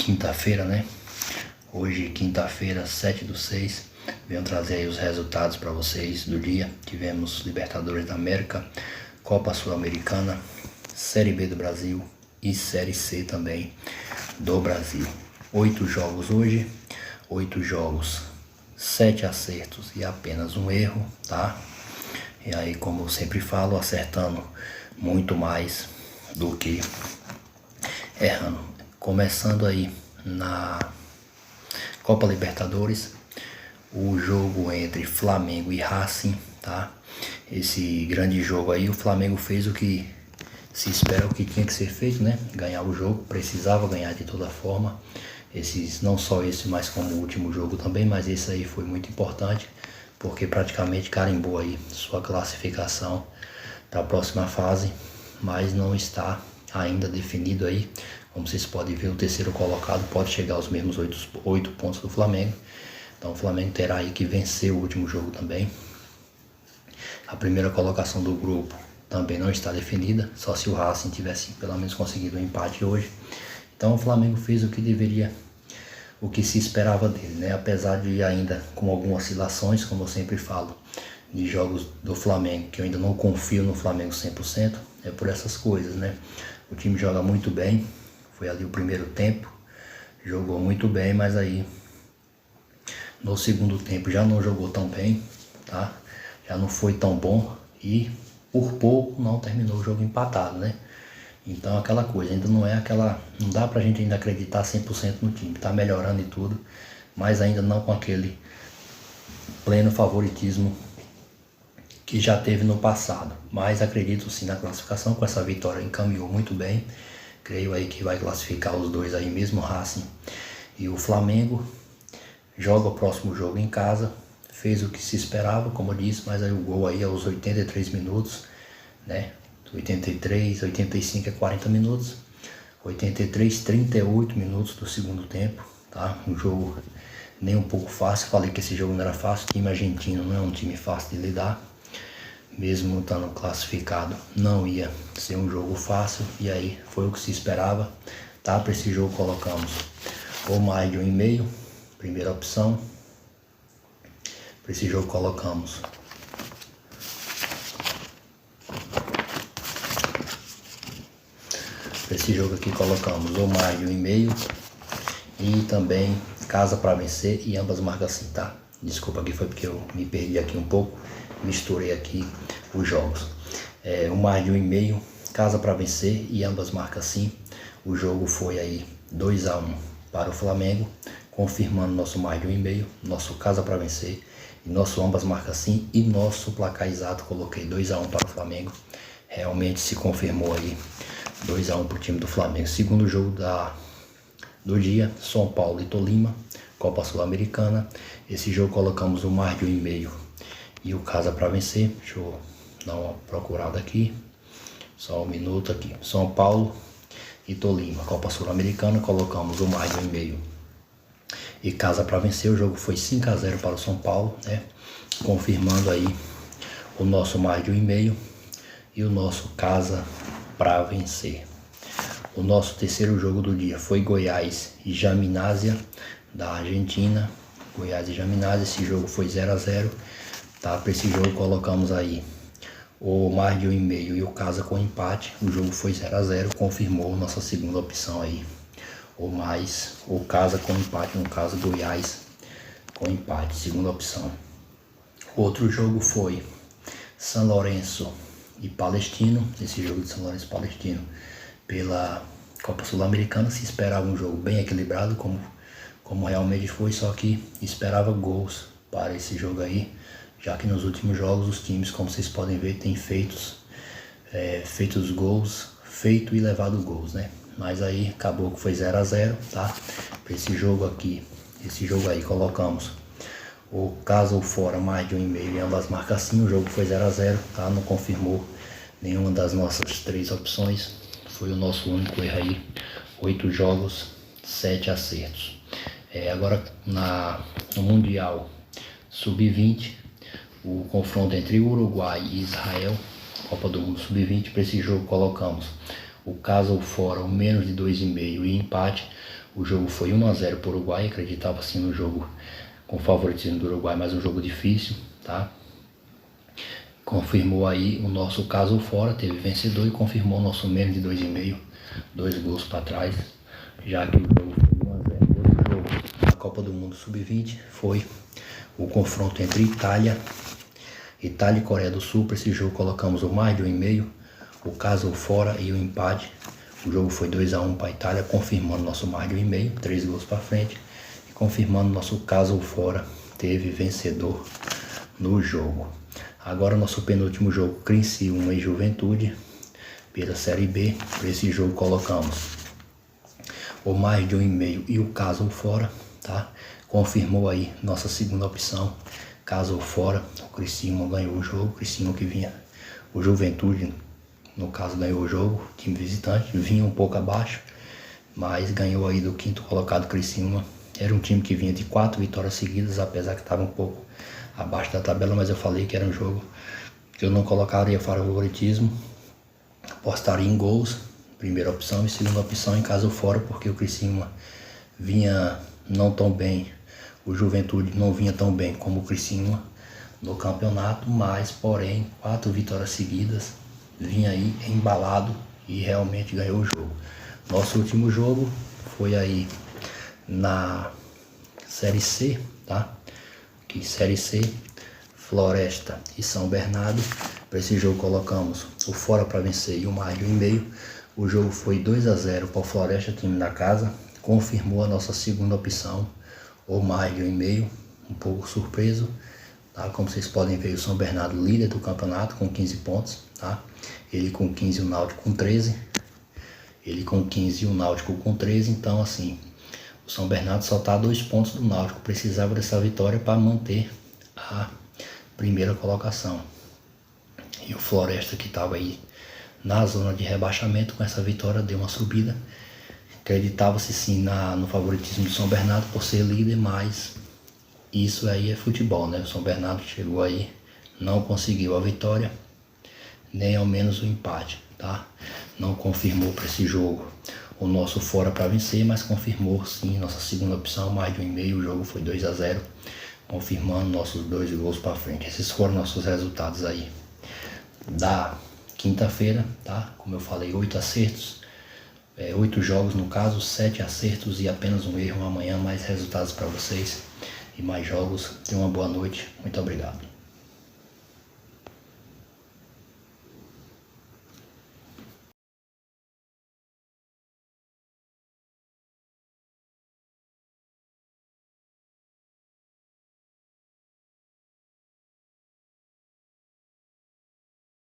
quinta-feira, né? Hoje, quinta-feira, 7/6, venho trazer aí os resultados para vocês do dia. Tivemos Libertadores da América, Copa Sul-Americana, Série B do Brasil e Série C também do Brasil. 8 jogos hoje, 8 jogos, 7 acertos e apenas um erro, tá? E aí, como eu sempre falo, acertando muito mais do que errando. Começando aí na Copa Libertadores, o jogo entre Flamengo e Racing, tá? Esse grande jogo aí, o Flamengo fez o que se espera, o que tinha que ser feito, né? Ganhar o jogo, precisava ganhar de toda forma. Não só esse, mas como o último jogo também, mas esse aí foi muito importante, porque praticamente carimbou aí sua classificação para a próxima fase, mas não está ainda definido aí. Como vocês podem ver, o terceiro colocado pode chegar aos mesmos 8 pontos do Flamengo. Então o Flamengo terá aí que vencer o último jogo também. A primeira colocação do grupo também não está definida, só se o Racing tivesse pelo menos conseguido um empate hoje. Então o Flamengo fez o que deveria, o que se esperava dele, né? Apesar de ainda com algumas oscilações, como eu sempre falo, de jogos do Flamengo, que eu ainda não confio no Flamengo 100%, é por essas coisas, né? O time joga muito bem, foi ali o primeiro tempo, jogou muito bem, mas aí no segundo tempo já não jogou tão bem, tá? Já não foi tão bom e por pouco não terminou o jogo empatado, né? Então aquela coisa, ainda não é aquela, não dá pra gente ainda acreditar 100% no time, tá melhorando e tudo, mas ainda não com aquele pleno favoritismo que já teve no passado. Mas acredito sim na classificação, com essa vitória encaminhou muito bem. Creio aí que vai classificar os dois aí mesmo, Racing e o Flamengo. Joga o próximo jogo em casa, fez o que se esperava, como eu disse, mas aí o gol aí aos 83 minutos, né? 83, 85 é 40 minutos, 83, 38 minutos do segundo tempo, tá? Um jogo nem um pouco fácil. Falei que esse jogo não era fácil, o time argentino não é um time fácil de lidar, mesmo estando classificado, não ia ser um jogo fácil, e aí foi o que se esperava, tá? Para esse jogo colocamos ou mais de 1,5, primeira opção. Para esse jogo colocamos ou mais de 1,5 e também casa para vencer e ambas marcas sim, tá? Desculpa, aqui foi porque eu me perdi aqui um pouco, misturei aqui os jogos. O mais de 1,5, casa para vencer e ambas marcas sim. O jogo foi aí 2-1 para o Flamengo, confirmando nosso mais de 1,5, nosso casa para vencer e nosso ambas marcas sim, e nosso placar exato coloquei 2-1 para o Flamengo. Realmente se confirmou aí 2-1 para o time do Flamengo. Segundo jogo do dia, São Paulo e Tolima, Copa Sul-Americana. Esse jogo colocamos o mais de 1,5 e o casa para vencer. Deixa eu dar uma procurada aqui, só um minuto aqui. São Paulo e Tolima, Copa Sul-Americana, colocamos o mais de 1,5 e casa para vencer. O jogo foi 5-0 para o São Paulo, né? Confirmando aí o nosso mais de 1,5 e o nosso casa para vencer. O nosso terceiro jogo do dia foi Goiás e Gimnasia da Argentina. Goiás e Gimnasia, esse jogo foi 0-0, tá? Para esse jogo colocamos aí o mais de 1,5 e o casa com empate. O jogo foi 0-0, confirmou nossa segunda opção aí, o casa com empate, no caso Goiás com empate, segunda opção. Outro jogo foi São Lourenço e Palestino. Esse jogo de São Lourenço e Palestino pela Copa Sul-Americana, se esperava um jogo bem equilibrado, como realmente foi, só que esperava gols para esse jogo aí, já que nos últimos jogos os times, como vocês podem ver, têm feitos gols, feito e levado gols, né? Mas aí acabou que foi 0-0, tá? Para esse jogo aí colocamos o casa ou fora mais de 1,5 e ambas marcas sim. O jogo foi 0-0, tá? Não confirmou nenhuma das nossas 3 opções, foi o nosso único erro aí. 8 jogos, 7 acertos. Agora no Mundial Sub-20, o confronto entre Uruguai e Israel, Copa do Mundo Sub-20. Para esse jogo colocamos o casa ou fora, o menos de 2,5 e empate. O jogo foi 1 a 0 para o Uruguai, acreditava sim no jogo com favoritismo do Uruguai, mas um jogo difícil, tá? Confirmou aí o nosso caso fora, teve vencedor e confirmou o nosso menos de 2,5, 2 gols para trás, já que o jogo foi 1 a 0. Outro jogo da Copa do Mundo Sub-20 foi o confronto entre Itália e Coreia do Sul. Para esse jogo colocamos o mais de 1,5, o caso fora e o empate. O jogo foi 2 a 1 para a Itália, confirmando nosso mais de 1,5, 3 gols para frente. E confirmando nosso caso fora, teve vencedor no jogo. Agora nosso penúltimo jogo, Criciúma e Juventude, pela Série B. Para esse jogo colocamos o mais de 1,5 e o caso fora, tá? Confirmou aí nossa segunda opção, caso fora. O Criciúma ganhou o jogo, o Criciúma que vinha, o Juventude no caso ganhou o jogo, time visitante, vinha um pouco abaixo, mas ganhou aí do quinto colocado Criciúma. Era um time que vinha de 4 vitórias seguidas, apesar que estava um pouco abaixo da tabela, mas eu falei que era um jogo que eu não colocaria favoritismo, apostaria em gols, primeira opção, e segunda opção em caso fora, porque o Criciúma vinha não tão bem, o Juventude não vinha tão bem como o Criciúma no campeonato, mas porém 4 vitórias seguidas, vinha aí embalado e realmente ganhou o jogo. Nosso último jogo foi aí na Série C, tá? Aqui, Série C, Floresta e São Bernardo. Para esse jogo colocamos o fora para vencer e o mais de 1,5. O jogo foi 2 a 0 para o Floresta, time da casa. Confirmou a nossa segunda opção, o mais de 1,5. Um pouco surpreso, tá? Como vocês podem ver, o São Bernardo líder do campeonato com 15 pontos, tá? Ele com 15 e o Náutico com 13. Ele com 15 e o Náutico com 13. Então, assim, o São Bernardo só está a 2 pontos do Náutico. Precisava dessa vitória para manter a primeira colocação. E o Floresta, que estava aí na zona de rebaixamento, com essa vitória deu uma subida. Acreditava-se sim no favoritismo do São Bernardo por ser líder, mas isso aí é futebol, né? O São Bernardo chegou aí, não conseguiu a vitória, nem ao menos o empate, tá? Não confirmou para esse jogo o nosso fora para vencer, mas confirmou sim nossa segunda opção, mais de 1,5. O jogo foi 2 a 0, confirmando nossos 2 gols para frente. Esses foram nossos resultados aí da quinta-feira, tá? Como eu falei, 8 acertos, 8 jogos no caso, 7 acertos e apenas um erro. Amanhã mais resultados para vocês e mais jogos. Tenham uma boa noite, muito obrigado.